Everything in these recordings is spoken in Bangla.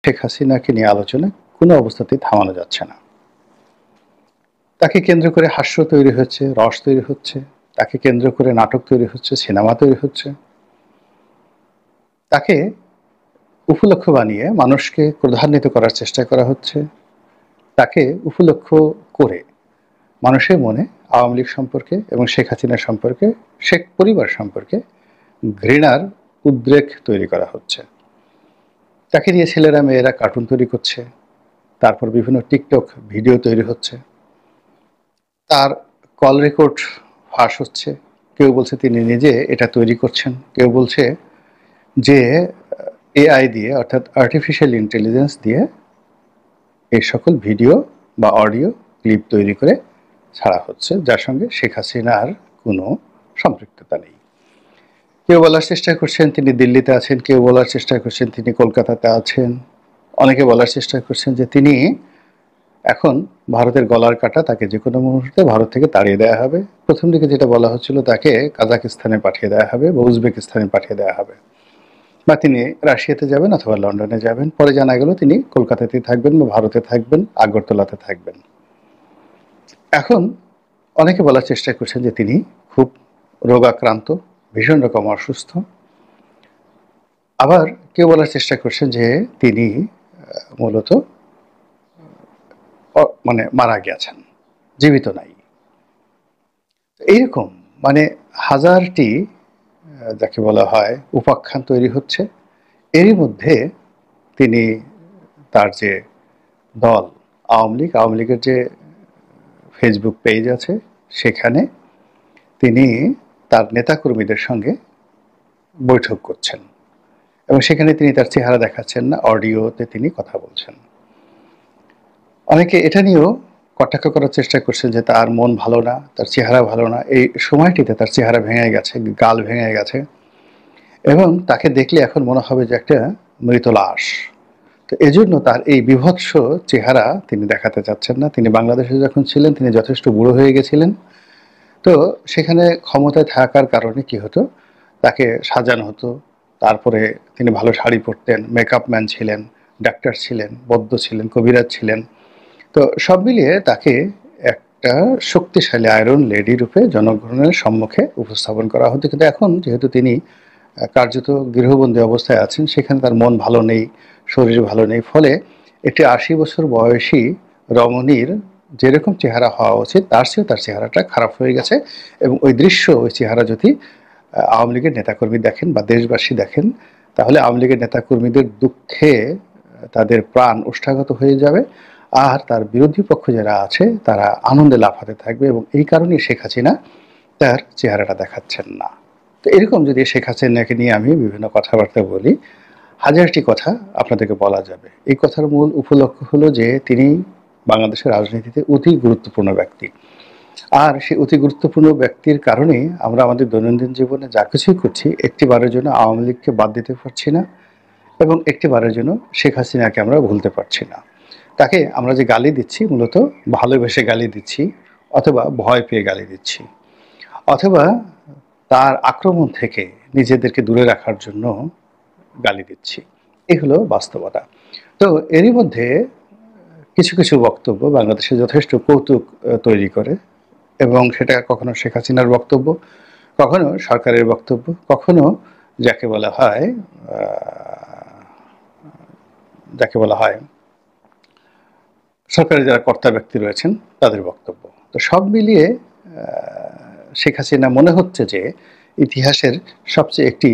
শেখ হাসিনাকে নিয়ে আলোচনা কোনো অবস্থাতেই থামানো যাচ্ছে না। তাকে কেন্দ্র করে হাস্য তৈরি হচ্ছে, রস তৈরি হচ্ছে, তাকে কেন্দ্র করে নাটক তৈরি হচ্ছে, সিনেমা তৈরি হচ্ছে। তাকে উপলক্ষ বানিয়ে মানুষকে ক্রোধান্বিত করার চেষ্টা করা হচ্ছে। তাকে উপলক্ষ করে মানুষের মনে আওয়ামী লীগ সম্পর্কে এবং শেখ হাসিনা সম্পর্কে, শেখ পরিবার সম্পর্কে ঘৃণার উদ্রেক তৈরি করা হচ্ছে। তাকে নিয়ে ছেলেরা মেয়েরা কার্টুন তৈরি করছে, তারপর বিভিন্ন টিকটক ভিডিও তৈরি হচ্ছে, তার কল রেকর্ড ফাঁস হচ্ছে। কেউ বলছে তিনি নিজে এটা তৈরি করছেন, কেউ বলছে যে এআই দিয়ে অর্থাৎ আর্টিফিশিয়াল ইন্টেলিজেন্স দিয়ে এই সকল ভিডিও বা অডিও ক্লিপ তৈরি করে ছাড়া হচ্ছে, যার সঙ্গে শেখ হাসিনার কোনো সম্পৃক্ততা নেই। কেউ বলার চেষ্টা করছেন তিনি দিল্লিতে আছেন, কেউ বলার চেষ্টা করছেন তিনি কলকাতাতে আছেন, অনেকে বলার চেষ্টা করছেন যে তিনি এখন ভারতের গলার কাটা, তাকে যে কোনো মুহূর্তে ভারত থেকে তাড়িয়ে দেওয়া হবে। প্রথম দিকে যেটা বলা হচ্ছিল তাকে কাজাকিস্তানে পাঠিয়ে দেওয়া হবে বা উজবেকিস্তানে পাঠিয়ে দেওয়া হবে, বা তিনি রাশিয়াতে যাবেন অথবা লন্ডনে যাবেন। পরে জানা গেল তিনি কলকাতাতেই থাকবেন বা ভারতে থাকবেন, আগরতলাতে থাকবেন। এখন অনেকে বলার চেষ্টা করছেন যে তিনি খুব রোগাক্রান্ত, ভীষণ রকম অসুস্থ। আবার কেউ বলার চেষ্টা করছেন যে তিনি মূলত মানে মারা গেছেন, জীবিত নাই। এইরকম মানে হাজারটি যাকে বলা হয় উপাখ্যান তৈরি হচ্ছে। এরই মধ্যে তিনি তার যে দল আওয়ামী লীগের যে ফেসবুক পেজ আছে সেখানে তিনি তার নেতাকর্মীদের সঙ্গে বৈঠক করছেন এবং সেখানে তিনি তার চেহারা দেখাচ্ছেন না, অডিওতে তিনি কথা বলছেন। অনেকে এটা নিয়েও কটাক্ষ করার চেষ্টা করছেন যে তার মন ভালো না, তার চেহারা ভালো না। এই সময়টিতে তার চেহারা ভেঙে গেছে, গাল ভেঙে গেছে এবং তাকে দেখলে এখন মনে হবে যে একটা মৃত লাশ। তো এজন্য তার এই বিভৎস চেহারা তিনি দেখাতে চাচ্ছেন না। তিনি বাংলাদেশে যখন ছিলেন তিনি যথেষ্ট বুড়ো হয়ে গেছিলেন। তো সেখানে ক্ষমতায় থাকার কারণে কি হতো, তাকে সাজানো হতো, তারপরে তিনি ভালো শাড়ি পরতেন, মেকআপ ম্যান ছিলেন, ডাক্তার ছিলেন, বৈদ্য ছিলেন, কবিরাজ ছিলেন। তো সব মিলিয়ে তাকে একটা শক্তিশালী আয়রন লেডি রূপে জনগণের সম্মুখে উপস্থাপন করা হতো। কিন্তু এখন যেহেতু তিনি কার্যত গৃহবন্দী অবস্থায় আছেন, সেখানে তার মন ভালো নেই, শরীর ভালো নেই, ফলে একটি ৮০ বছর বয়সী রমণীর যেরকম চেহারা হওয়া উচিত তার চেয়েও তার চেহারাটা খারাপ হয়ে গেছে। এবং ওই দৃশ্য, ওই চেহারা যদি আওয়ামী লীগের নেতাকর্মী দেখেন বা দেশবাসী দেখেন, তাহলে আওয়ামী লীগের নেতাকর্মীদের দুঃখে তাদের প্রাণ ওষ্ঠাগত হয়ে যাবে, আর তার বিরোধী পক্ষ যারা আছে তারা আনন্দে লাফাতে থাকবে। এবং এই কারণেই শেখ হাসিনা তার চেহারাটা দেখাচ্ছেন না। তো এরকম যদি শেখ হাসিনাকে নিয়ে আমি বিভিন্ন কথাবার্তা বলি, হাজারটি কথা আপনাদেরকে বলা যাবে। এই কথার মূল উপলক্ষ হলো যে তিনি বাংলাদেশের রাজনীতিতে অতি গুরুত্বপূর্ণ ব্যক্তি। আর সেই অতি গুরুত্বপূর্ণ ব্যক্তির কারণেই আমরা আমাদের দৈনন্দিন জীবনে যা কিছুই করছি, একটিবারের জন্য আওয়ামী লীগকে বাদ দিতে পারছি না এবং একটিবারের জন্য শেখ হাসিনাকে আমরা ভুলতে পারছি না। তাকে আমরা যে গালি দিচ্ছি মূলত ভালোবেসে গালি দিচ্ছি, অথবা ভয় পেয়ে গালি দিচ্ছি, অথবা তার আক্রমণ থেকে নিজেদেরকে দূরে রাখার জন্য গালি দিচ্ছি। এই হলো বাস্তবতা। তো এরই মধ্যে কিছু কিছু বক্তব্য বাংলাদেশে যথেষ্ট কৌতুক তৈরি করে, এবং সেটা কখনো শেখ হাসিনার বক্তব্য, কখনো সরকারের বক্তব্য, কখনো যাকে বলা হয় সরকারের যারা কর্তা ব্যক্তি রয়েছেন তাদের বক্তব্য। তো সব মিলিয়ে শেখ হাসিনা মনে হচ্ছে যে ইতিহাসের সবচেয়ে একটি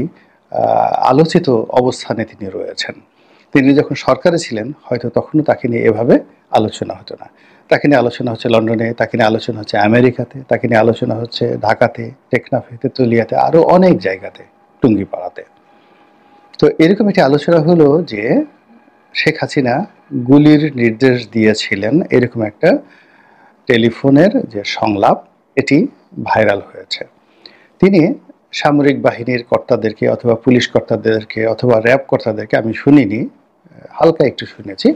আলোচিত অবস্থানে তিনি রয়েছেন। তিনি যখন সরকারে ছিলেন হয়তো তখনও তাকে নিয়ে এভাবে আলোচনা হতো না। তাকে নিয়ে আলোচনা হচ্ছে লন্ডনে, তাকে নিয়ে আলোচনা হচ্ছে আমেরিকাতে, তাকে নিয়ে আলোচনা হচ্ছে ঢাকাতে, টেকনাফে, তেতুলিয়াতে, আরও অনেক জায়গাতে, টুঙ্গিপাড়াতে। তো এরকম একটি আলোচনা হলো যে শেখ হাসিনা গুলির নির্দেশ দিয়েছিলেন, এরকম একটা টেলিফোনের যে সংলাপ এটি ভাইরাল হয়েছে। তিনি সামরিক বাহিনীর কর্তাদেরকে অথবা পুলিশ কর্তাদেরকে অথবা র্যাব কর্তাদেরকে, আমি শুনিনি, হালকা একটু শুনেছি,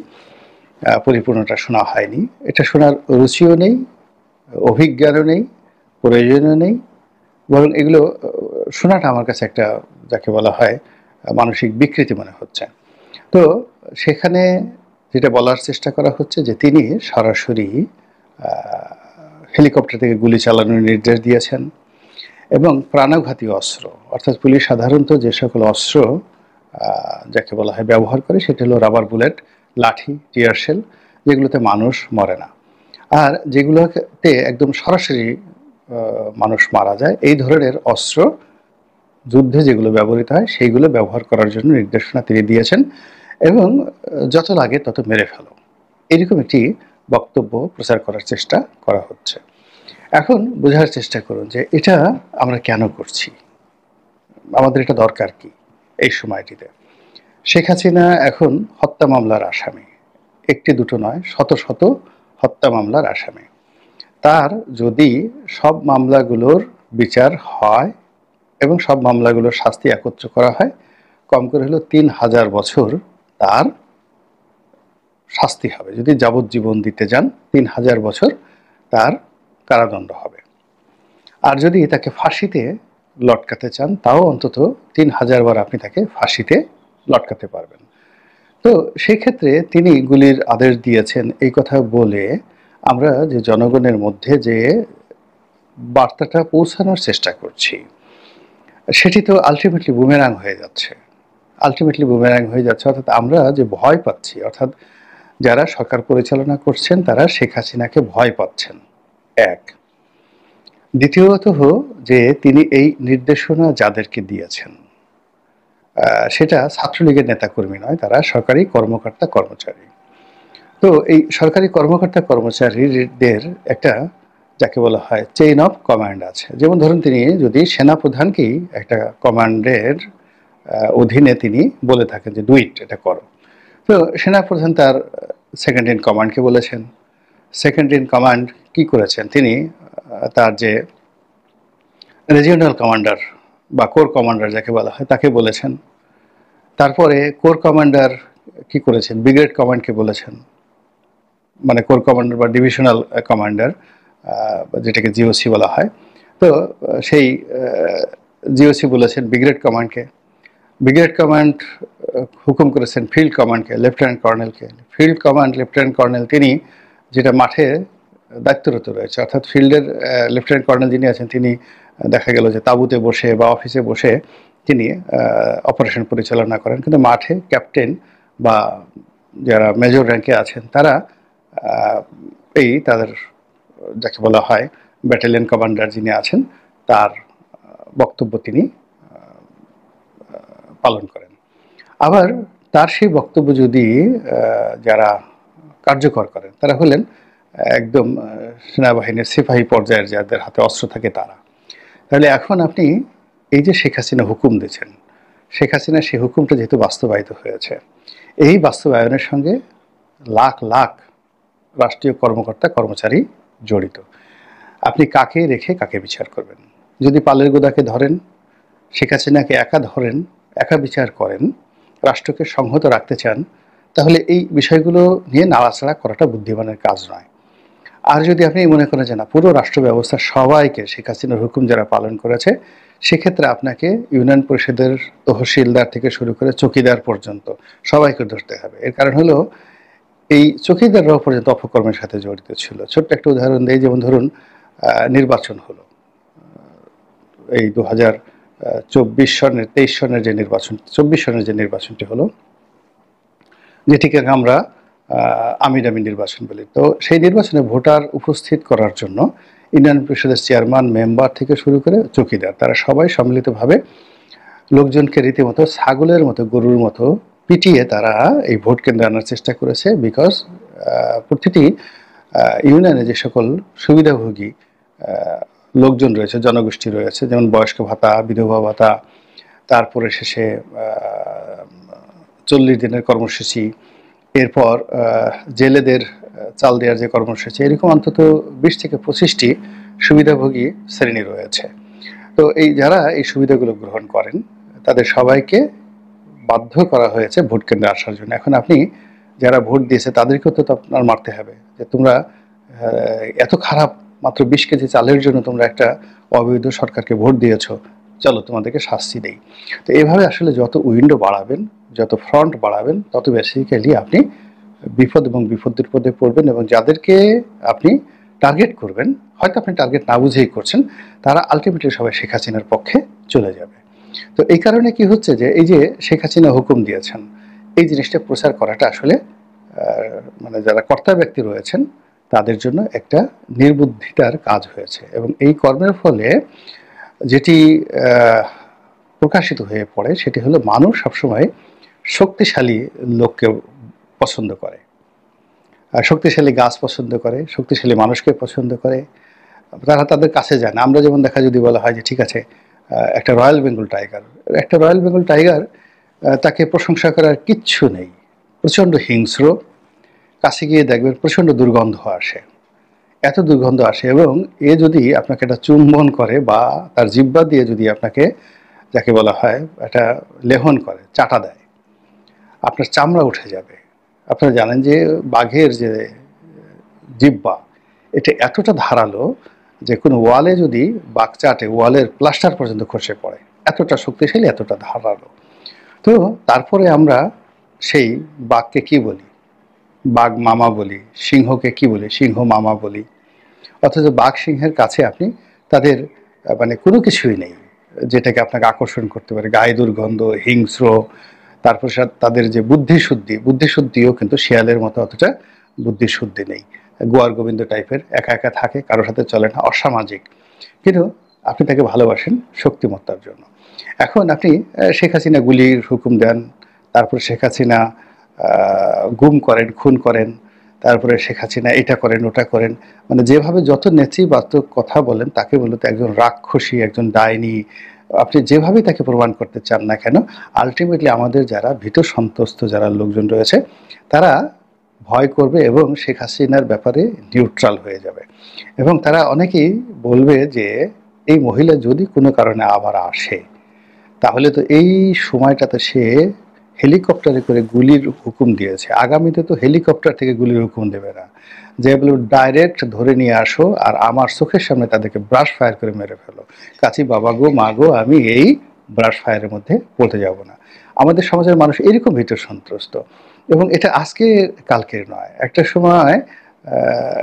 পরিপূর্ণটা শোনা হয়নি। এটা শোনার রুচিও নেই, অভিজ্ঞানও নেই, প্রয়োজনও নেই, বরং এগুলো শোনাটা আমার কাছে একটা যাকে বলা হয় মানসিক বিকৃতি মনে হচ্ছে। তো সেখানে যেটা বলার চেষ্টা করা হচ্ছে যে তিনি সরাসরি হেলিকপ্টার থেকে গুলি চালানোর নির্দেশ দিয়েছেন এবং প্রাণঘাতী অস্ত্র, অর্থাৎ পুলিশ সাধারণত যে সকল অস্ত্র যাকে বলা হয় ব্যবহার করে সেটা হলো রাবার বুলেট, লাঠি, টিয়ার শেল, যেগুলোতে মানুষ মরে না, আর যেগুলোতে একদম সরাসরি মানুষ মারা যায় এই ধরনের অস্ত্র যুদ্ধে যেগুলো ব্যবহৃত হয় সেইগুলো ব্যবহার করার জন্য নির্দেশনা তিনি দিয়েছেন এবং যত লাগে তত মেরে ফেলো, এরকম একটি বক্তব্য প্রচার করার চেষ্টা করা হচ্ছে। এখন বোঝার চেষ্টা করুন যে এটা আমরা কেন করছি, আমাদের এটা দরকার কি এই সময়টিতে। শেখ হাসিনা এখন হত্যা মামলার আসামি, একটি দুটো নয়, শত শত হত্যা মামলার আসামি। তার যদি সব মামলাগুলোর বিচার হয় এবং সব মামলাগুলোর শাস্তি একত্র করা হয়, কম করে হলো ৩,০০০ বছর তার শাস্তি হবে। যদি যাবজ্জীবন দিতে যান ৩,০০০ বছর তার কারাদণ্ড হবে। আর যদি তাকে ফাঁসিতে লটকাতে চান তাও অন্তত ৩,০০০ বার আপনি তাকে ফাঁসিতে লটকাতে পারবেন। তো সেই ক্ষেত্রে তিনি গুলির আদেশ দিয়েছেন এই কথা বলে আমরা যে জনগণের মধ্যে যে বার্তাটা পৌঁছানোর চেষ্টা করছি সেটি তো আলটিমেটলি বুমেরাং হয়ে যাচ্ছে। অর্থাৎ আমরা যে ভয় পাচ্ছি, অর্থাৎ যারা সরকার পরিচালনা করছেন তারা শেখ হাসিনাকে ভয় পাচ্ছেন, এক। দ্বিতীয়ত যে তিনি এই নির্দেশনা যাদেরকে দিয়েছেন সেটা ছাত্রলীগের নেতাকর্মী নয়, তারা সরকারি কর্মকর্তা কর্মচারী। তো এই সরকারি কর্মকর্তা কর্মচারীদের একটা যাকে বলা হয় চেইন অফ কমান্ড আছে। যেমন ধরুন তিনি যদি সেনাপ্রধানকেই একটা কমান্ডের অধীনে তিনি বলে থাকেন যে ডু ইট, এটা করো, তো সেনাপ্রধান তার সেকেন্ড ইন কমান্ডকে বলেছেন। সেকেন্ড ইন কমান্ড কি করেছেন, তিনি তার যে রিজিওনাল কমান্ডার বা কোর কমান্ডার যাকে বলা হয় তাকে বলেছেন। তারপরে কোর কমান্ডার কি করেছেন, ব্রিগেড কমান্ডকে বলেছেন, মানে কোর কমান্ডার বা ডিভিশনাল কমান্ডার যেটাকে জিওসি বলা হয়। তো সেই জিওসি বলেছেন ব্রিগেড কমান্ডকে, ব্রিগেড কমান্ড হুকুম করেছেন ফিল্ড কমান্ডকে, লেফটেন্যান্ট কর্নেলকে। ফিল্ড কমান্ড লেফটেন্যান্ট কর্নেল তিনি যেটা মাঠে দায়িত্বরত রয়েছে, অর্থাৎ ফিল্ডের লেফটেন্যান্ট কর্নেল যিনি আছেন তিনি দেখা গেল যে তাঁবুতে বসে বা অফিসে বসে তিনি অপারেশন পরিচালনা করেন, কিন্তু মাঠে ক্যাপ্টেন বা যারা মেজর র্যাঙ্কে আছেন তারা এই তাদের যাকে বলা হয় ব্যাটালিয়ন কমান্ডার যিনি আছেন তার বক্তব্য তিনি পালন করেন। আবার তার সেই বক্তব্য যদি যারা কার্যকর করেন তারা হলেন একদম সেনাবাহিনীর সিপাহী পর্যায়ের যাদের হাতে অস্ত্র থাকে তারা। তাহলে এখন আপনি এই যে শেখ হাসিনা হুকুম দিয়েছেন, শেখ হাসিনা সেই হুকুমটা যেহেতু বাস্তবায়িত হয়েছে, এই বাস্তবায়নের সঙ্গে লাখ লাখ রাষ্ট্রীয় কর্মকর্তা কর্মচারী জড়িত। আপনি কাকে রেখে কাকে বিচার করবেন? যদি পালের গোদাকে ধরেন, শেখ হাসিনাকে একা ধরেন, একা বিচার করেন, রাষ্ট্রকে সংহত রাখতে চান, তাহলে এই বিষয়গুলো নিয়ে নাড়াচাড়া করাটা বুদ্ধিমানের কাজ নয়। আর যদি আপনি মনে করেন যে না, পুরো রাষ্ট্র ব্যবস্থা সবাইকে শেখ হাসিনার হুকুম যারা পালন করেছে সেক্ষেত্রে আপনাকে ইউনিয়ন পরিষদের তহসিলদার থেকে শুরু করে চৌকিদার পর্যন্ত সবাইকে ধরতে হবে। এর কারণ হলো এই চৌকিদাররাও পর্যন্ত অপকর্মের সাথে জড়িত ছিল। ছোট্ট একটা উদাহরণ দিই, যেমন ধরুন নির্বাচন হলো এই 2024 সনের 23 সনের যে নির্বাচন, 24 সনের যে নির্বাচনটি হলো, যেটিকে আমরা আমিরামি নির্বাচন বলি। তো সেই নির্বাচনে ভোটার উপস্থিত করার জন্য ইউনিয়ন পরিষদের চেয়ারম্যান, মেম্বার থেকে শুরু করে চৌকিদার তারা সবাই সম্মিলিতভাবে লোকজনকে রীতিমতো ছাগলের মতো, গরুর মতো পিটিয়ে তারা এই ভোট কেন্দ্রে আনার চেষ্টা করেছে। বিকজ প্রতিটি ইউনিয়নে যে সকল সুবিধাভোগী লোকজন রয়েছে, জনগোষ্ঠী রয়েছে, যেমন বয়স্ক ভাতা, বিধবা ভাতা, তারপরে শেষে 40 দিনের কর্মসূচি, এরপর জেলেদের চাল দেওয়ার যে কর্মসূচি, এরকম অন্তত 20 থেকে 25টি সুবিধাভোগী শ্রেণী রয়েছে। তো এই যারা এই সুবিধাগুলো গ্রহণ করেন তাদের সবাইকে বাধ্য করা হয়েছে ভোট কেন্দ্রে আসার জন্য। এখন আপনি যারা ভোট দিয়েছে তাদেরকেও তো আপনার মারতে হবে যে তোমরা এত খারাপ, মাত্র 20 কেজি চালের জন্য তোমরা একটা অবৈধ সরকারকে ভোট দিয়েছো, চলো তোমাদেরকে শাস্তি দেই। তো এইভাবে আসলে যত উইন্ডো বাড়াবেন, যত ফ্রন্ট বাড়াবেন তত বেসিক্যালি আপনি বিপদ এবং বিপদে পড়বেন, এবং যাদেরকে আপনি টার্গেট করবেন, হয়তো আপনি টার্গেট না বুঝেই করছেন, তারা আলটিমেটলি সবাই শেখ হাসিনার পক্ষে চলে যাবে। তো এই কারণে কি হচ্ছে যে এই যে শেখ হাসিনা হুকুম দিয়েছেন, এই জিনিসটা প্রচার করাটা আসলে মানে যারা কর্তা ব্যক্তি রয়েছেন তাদের জন্য একটা নির্বুদ্ধিতার কাজ হয়েছে, এবং এই কর্মের ফলে যেটি প্রকাশিত হয়ে পড়ে সেটি হলো মানুষ সবসময় শক্তিশালী লোককে পছন্দ করে, শক্তিশালী গাছ পছন্দ করে, শক্তিশালী মানুষকে পছন্দ করে, তারা তাদের কাছে যায় না। আমরা যেমন দেখা যদি বলা হয় যে ঠিক আছে একটা রয়্যাল বেঙ্গল টাইগার, একটা রয়্যাল বেঙ্গল টাইগার তাকে প্রশংসা করার কিচ্ছু নেই, প্রচণ্ড হিংস্র, কাছে গিয়ে দেখবেন প্রচণ্ড দুর্গন্ধ আসে, এত দুর্গন্ধ আসে, এবং এ যদি আপনাকে একটা চুম্বন করে বা তার জিহ্বা দিয়ে যদি আপনাকে, যাকে বলা হয় একটা লেহন করে, চাটা দেয়, আপনার চামড়া উঠে যাবে। আপনারা জানেন যে বাঘের যে জিহ্বা, এটা এতটা ধারালো যে কোনো ওয়ালে যদি বাঘ চাটে ওয়ালের প্লাস্টার পর্যন্ত খসে পড়ে, এতটা শক্তিশালী, এতটা ধারালো। তো তারপরে আমরা সেই বাঘকে কি বলি? বাঘ মামা বলি। সিংহকে কি বলি? সিংহ মামা বলি। অথচ বাঘ সিংহের কাছে আপনি তাদের মানে কোনো কিছুই নেই যেটাকে আপনাকে আকর্ষণ করতে পারে, গায়ে দুর্গন্ধ, হিংস্র, তারপর তাদের যে বুদ্ধিশুদ্ধিও কিন্তু শিয়ালের মতো অতটা বুদ্ধিশুদ্ধি নেই, গোয়ার গোবিন্দ টাইপের, একা একা থাকে, কারোর সাথে চলে না, অসামাজিক, কিন্তু আপনি তাকে ভালোবাসেন শক্তিমত্তার জন্য। এখন আপনি শেখ হাসিনা গুলির হুকুম দেন, তারপর শেখ হাসিনা গুম করেন, খুন করেন, তারপরে শেখ হাসিনা এটা করেন ওটা করেন, মানে যেভাবে যত নেতিবাচক কথা বলেন তাকে মূলত একজন রাক্ষসী, একজন ডাইনি, আপনি যেভাবেই তাকে প্রমাণ করতে চান না কেন, আলটিমেটলি আমাদের যারা ভীত সন্ত্রস্ত যারা লোকজন রয়েছে তারা ভয় করবে এবং শেখ হাসিনার ব্যাপারে নিউট্রাল হয়ে যাবে, এবং তারা অনেকেই বলবে যে এই মহিলা যদি কোনো কারণে আবার আসে তাহলে তো এই সময়টাতে সে হেলিকপ্টারে করে গুলির হুকুম দিয়েছে, আগামীতে তো হেলিকপ্টার থেকে গুলির হুকুম দেবে না, যে বলে ডাইরেক্ট ধরে নিয়ে আসো আর আমার চোখের সামনে তাদেরকে ব্রাশ ফায়ার করে মেরে ফেলো। কাছি বাবা গো মা গো, আমি এই ব্রাশ ফায়ারের মধ্যে পড়তে যাব না। আমাদের সমাজের মানুষ এরকম ভীত সন্ত্রস্ত, এবং এটা আজকে কালকের নয়। একটা সময়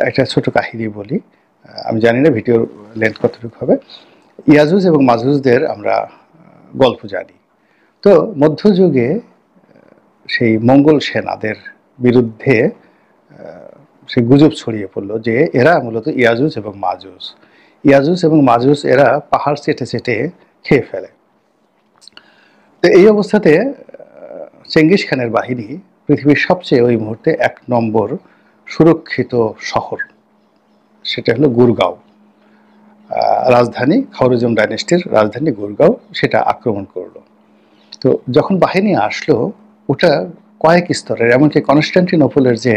একটা ছোট কাহিনী বলি, আমি জানি না ভিডিওর লেন্থ কতটুকু হবে। ইয়াজুজ এবং মাজুজদের আমরা গল্প জানি। তো মধ্যযুগে সেই মঙ্গল সেনাদের বিরুদ্ধে সে গুজব ছড়িয়ে পড়লো যে এরা মূলত ইয়াজুজ এবং মাজুজ এরা পাহাড় চেটে চেটে খেয়ে ফেলে। তো এই অবস্থাতে চেঙ্গিস খানের বাহিনী পৃথিবীর সবচেয়ে ওই মুহূর্তে 1 নম্বর সুরক্ষিত শহর, সেটা হলো গুরগাঁও, রাজধানী খাওয়ারিজম ডাইনেস্টির রাজধানী গুরগাঁও, সেটা আক্রমণ করলো। তো যখন বাহিনী আসলো ওটা কয়েক স্তরের, এমনকি কনস্টান্টিনোপলের যে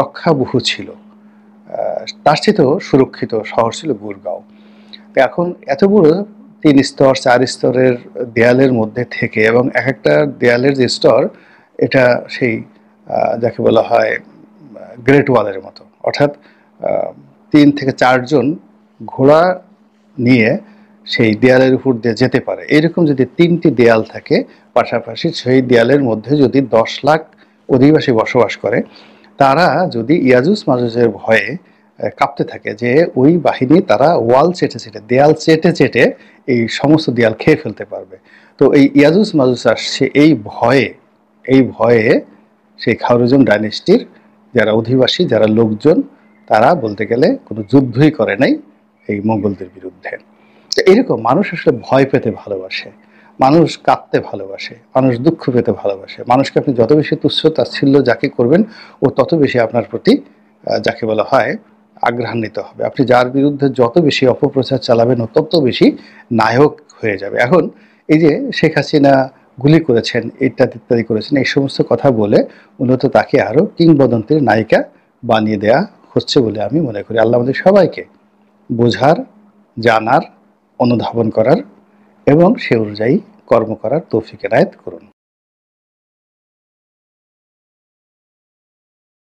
রক্ষাবহু ছিল তার চেয়েও সুরক্ষিত শহর ছিল গুরগাঁও। এখন এত বড় 3 স্তর 4 স্তরের দেয়ালের মধ্যে থেকে, এবং এক একটা দেয়ালের যে স্তর এটা সেই যাকে বলা হয় গ্রেট ওয়ালের মতো, অর্থাৎ 3 থেকে 4 জন ঘোড়া নিয়ে সেই দেয়ালের উপর দিয়ে যেতে পারে। এরকম যদি 3টি দেয়াল থাকে পাশাপাশি, সেই দেয়ালের মধ্যে যদি 10 লাখ অধিবাসী বসবাস করে, তারা যদি ইয়াজুজ মাজুজের ভয়ে কাঁপতে থাকে যে ওই বাহিনী তারা ওয়াল চেটে চেটে, দেয়াল চেটে চেটে এই সমস্ত দেয়াল খেয়ে ফেলতে পারবে, তো এই ইয়াজুজ মাজুজ আসছে এই ভয়ে সেই খাওয়ারিজম ডাইনেস্টির যারা অধিবাসী, যারা লোকজন, তারা বলতে গেলে কোনো যুদ্ধই করে নাই এই মঙ্গলদের বিরুদ্ধে। তো এরকম মানুষ আসলে ভয় পেতে ভালোবাসে, মানুষ কাঁদতে ভালোবাসে, মানুষ দুঃখ পেতে ভালোবাসে। মানুষকে আপনি যত বেশি তুচ্ছ তাচ্ছিল্য যাকে করবেন ও তত বেশি আপনার প্রতি যাকে বলা হয় আগ্রহান্বিত হবে। আপনি যার বিরুদ্ধে যত বেশি অপপ্রচার চালাবেন ও তত বেশি নায়ক হয়ে যাবে। এখন এই যে শেখ হাসিনা গুলি করেছেন, ইত্যাদি করেছেন, এই সমস্ত কথা বলে মূলত তাকে আরও কিংবদন্তির নায়িকা বানিয়ে দেয়া হচ্ছে বলে আমি মনে করি। আল্লাহ আমাদের সবাইকে বোঝার, জানার, অনুধাবন করার এবং সে অনুযায়ী কর্ম করার তৌফিক এনায়েত করুন।